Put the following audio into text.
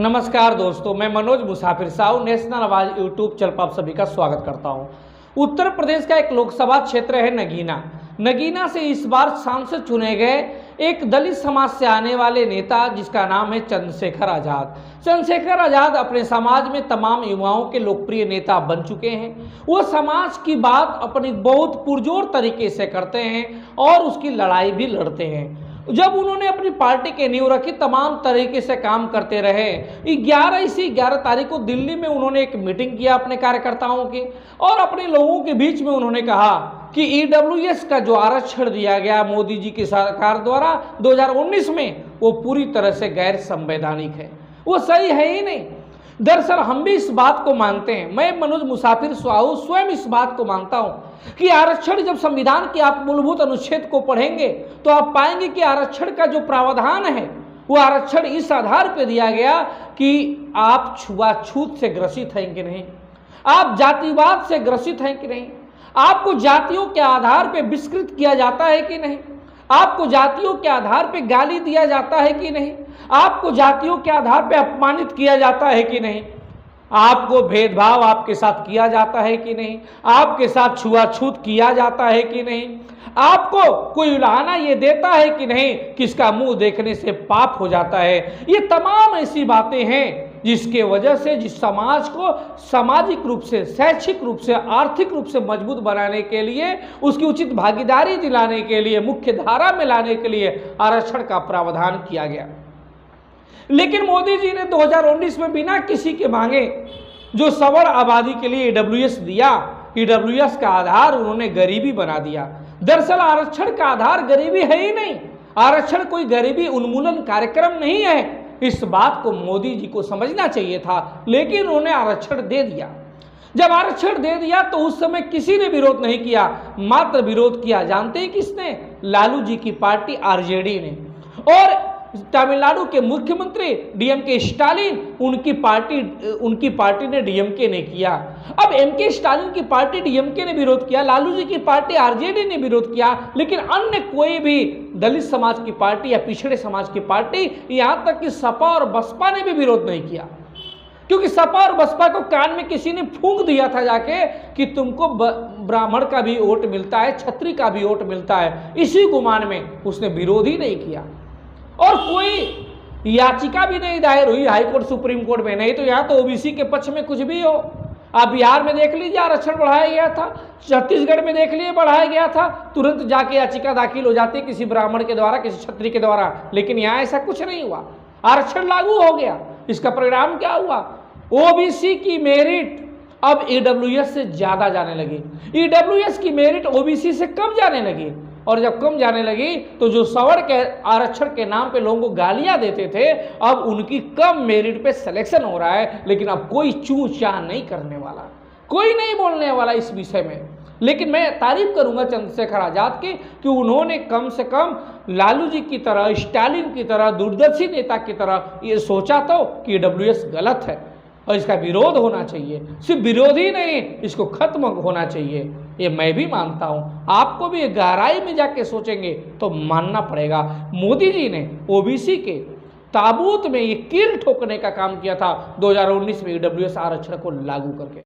नमस्कार दोस्तों, मैं मनोज मुसाफिर साहू नेशनल आवाज यूट्यूब चैनल पर आप सभी का स्वागत करता हूं। उत्तर प्रदेश का एक लोकसभा क्षेत्र है नगीना से इस बार सांसद चुने गए एक दलित समाज से आने वाले नेता जिसका नाम है चंद्रशेखर आजाद। चंद्रशेखर आजाद अपने समाज में तमाम युवाओं के लोकप्रिय नेता बन चुके हैं। वो समाज की बात अपनी बहुत पुरजोर तरीके से करते हैं और उसकी लड़ाई भी लड़ते हैं। जब उन्होंने अपनी पार्टी की नींव रखी, तमाम तरीके से काम करते रहे। 11 तारीख को दिल्ली में उन्होंने एक मीटिंग किया अपने कार्यकर्ताओं की और अपने लोगों के बीच में उन्होंने कहा कि ईडब्ल्यूएस का जो आरक्षण दिया गया मोदी जी की सरकार द्वारा 2019 में, वो पूरी तरह से गैर संवैधानिक है, वो सही है ही नहीं। दरअसल हम भी इस बात को मानते हैं, मैं मनोज मुसाफिर साहू स्वयं इस बात को मानता हूं कि आरक्षण, जब संविधान के आप मूलभूत अनुच्छेद को पढ़ेंगे तो आप पाएंगे कि आरक्षण का जो प्रावधान है वो आरक्षण इस आधार पर दिया गया कि आप छुआछूत से ग्रसित हैं कि नहीं, आप जातिवाद से ग्रसित हैं कि नहीं, आपको जातियों के आधार पर विस्कृत किया जाता है कि नहीं, आपको जातियों के आधार पर गाली दिया जाता है कि नहीं, आपको जातियों के आधार पर अपमानित किया जाता है कि नहीं, आपको भेदभाव आपके साथ किया जाता है कि नहीं, आपके साथ छुआछूत किया जाता है कि नहीं, आपको कोई उलाहना ये देता है कि नहीं, किसका मुंह देखने से पाप हो जाता है। ये तमाम ऐसी बातें हैं जिसके वजह से जिस समाज को सामाजिक रूप से, शैक्षिक रूप से, आर्थिक रूप से मजबूत बनाने के लिए, उसकी उचित भागीदारी दिलाने के लिए, मुख्य धारा में लाने के लिए आरक्षण का प्रावधान किया गया। लेकिन मोदी जी ने 2019 में बिना किसी के मांगे जो सवर्ण आबादी के लिए ईडब्ल्यूएस दिया, ईडब्ल्यूएस का आधार उन्होंने गरीबी बना दिया। दरअसल आरक्षण का आधार गरीबी है ही नहीं, आरक्षण कोई गरीबी उन्मूलन कार्यक्रम नहीं है। इस बात को मोदी जी को समझना चाहिए था, लेकिन उन्होंने आरक्षण दे दिया। जब आरक्षण दे दिया तो उस समय किसी ने विरोध नहीं किया, मात्र विरोध किया ने किसने? लालू जी की पार्टी आरजेडी ने, और तमिलनाडु के मुख्यमंत्री डीएमके स्टालिन, उनकी पार्टी ने, डीएमके ने किया। अब एमके स्टालिन की पार्टी डीएमके ने विरोध किया, लालू जी की पार्टी आरजेडी ने विरोध किया, लेकिन अन्य कोई भी दलित समाज की पार्टी या पिछड़े समाज की पार्टी, यहां तक कि सपा और बसपा ने भी विरोध नहीं किया। क्योंकि सपा और बसपा को कान में किसी ने फूंक दिया था जाके कि तुमको ब्राह्मण का भी वोट मिलता है, क्षत्रिय का भी वोट मिलता है, इसी गुमान में उसने विरोध ही नहीं किया। और कोई याचिका भी नहीं दायर हुई हाई कोर्ट, सुप्रीम कोर्ट में। नहीं तो यहाँ तो ओबीसी के पक्ष में कुछ भी हो। आप बिहार में देख लीजिए आरक्षण बढ़ाया गया था, छत्तीसगढ़ में देख लीजिए बढ़ाया गया था, तुरंत जाके याचिका दाखिल हो जाती है किसी ब्राह्मण के द्वारा, किसी क्षत्रिय के द्वारा। लेकिन यहाँ ऐसा कुछ नहीं हुआ, आरक्षण लागू हो गया। इसका परिणाम क्या हुआ? ओबीसी की मेरिट अब ईडब्ल्यूएस से ज्यादा जाने लगी, ईडब्ल्यूएस की मेरिट ओबीसी से कम जाने लगी। और जब कम जाने लगी तो जो सवर्ण के आरक्षण के नाम पे लोगों को गालियां देते थे, अब उनकी कम मेरिट पे सिलेक्शन हो रहा है। लेकिन अब कोई चू चाह नहीं करने वाला, कोई नहीं बोलने वाला इस विषय में। लेकिन मैं तारीफ करूंगा चंद्रशेखर आजाद की कि उन्होंने कम से कम लालू जी की तरह, स्टालिन की तरह, दूरदर्शी नेता की तरह ये सोचा तो कि ईडब्ल्यूएस गलत है और इसका विरोध होना चाहिए। सिर्फ विरोध ही नहीं, इसको खत्म होना चाहिए, ये मैं भी मानता हूं। आपको भी गहराई में जाके सोचेंगे तो मानना पड़ेगा, मोदी जी ने ओबीसी के ताबूत में ये कील ठोकने का काम किया था 2019 में ईडब्ल्यूएस आरक्षण को लागू करके।